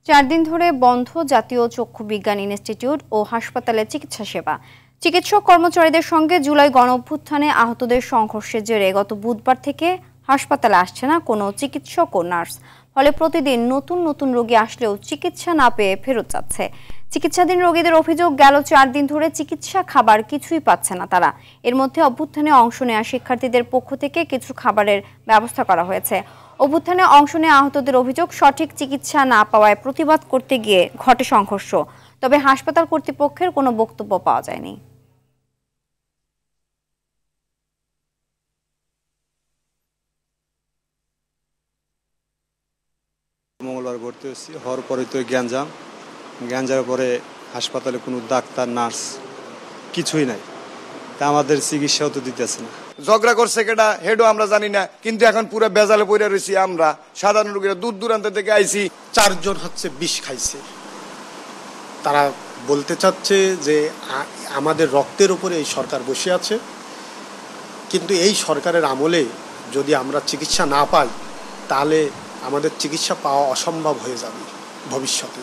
4 দিন ধরে বন্ধ জাতীয় চক্ষু বিজ্ঞান ইনস্টিটিউট ও হাসপাতালে চিকিৎসা সেবা। চিকিৎসক কর্মচারীদের সঙ্গে জুলাই গণঅভ্যুত্থানে আহতদের সংঘর্ষের জেরে গত বুধবার থেকে হাসপাতালে আসছে না কোনো চিকিৎসক ও নার্স। ফলে প্রতিদিন নতুন নতুন রোগী আসলেও চিকিৎসা না পেয়ে ফেরত যাচ্ছে। চিকিৎসাধীন রোগীদের অভিযোগ, গেল 4 দিন ধরে চিকিৎসা খাবার কিছুই পাচ্ছে না তারা। এর মধ্যে অভ্যুত্থানে অংশ নেওয়া শিক্ষার্থীদের পক্ষ থেকে কিছু খাবারের ব্যবস্থা করা হয়েছে। অভ্যুত্থানে অংশ নেওয়া আহতদের অভিযোগ, সঠিক চিকিৎসা না পাওয়ায় প্রতিবাদ করতে গিয়ে ঘটে সংঘর্ষ। তবে হাসপাতাল কর্তৃপক্ষের কোনো বক্তব্য পাওয়া যায়নি। মঙ্গলবার ভর্তি হয়েছি, হওয়ার পরে তো গ্যাঞ্জামের পরে হাসপাতালে কোনো ডাক্তার নার্স কিছুই নাই, তা আমাদের চিকিৎসাও তো দিতেছে না। ঝগড়া করছে কেটা হেডও আমরা জানি না, কিন্তু এখন পুরো বেজালে পড়ে রয়েছি আমরা সাধারণ রোগীরা, দূর দূরান্ত থেকে আইছি। 4 জন বিষ খাইছে। তারা বলতে চাচ্ছে যে আমাদের রক্তের উপরে এই সরকার বসে আছে, কিন্তু এই সরকারের আমলে যদি আমরা চিকিৎসা না পাই তাহলে আমাদের চিকিৎসা পাওয়া অসম্ভব হয়ে যাবে ভবিষ্যতে।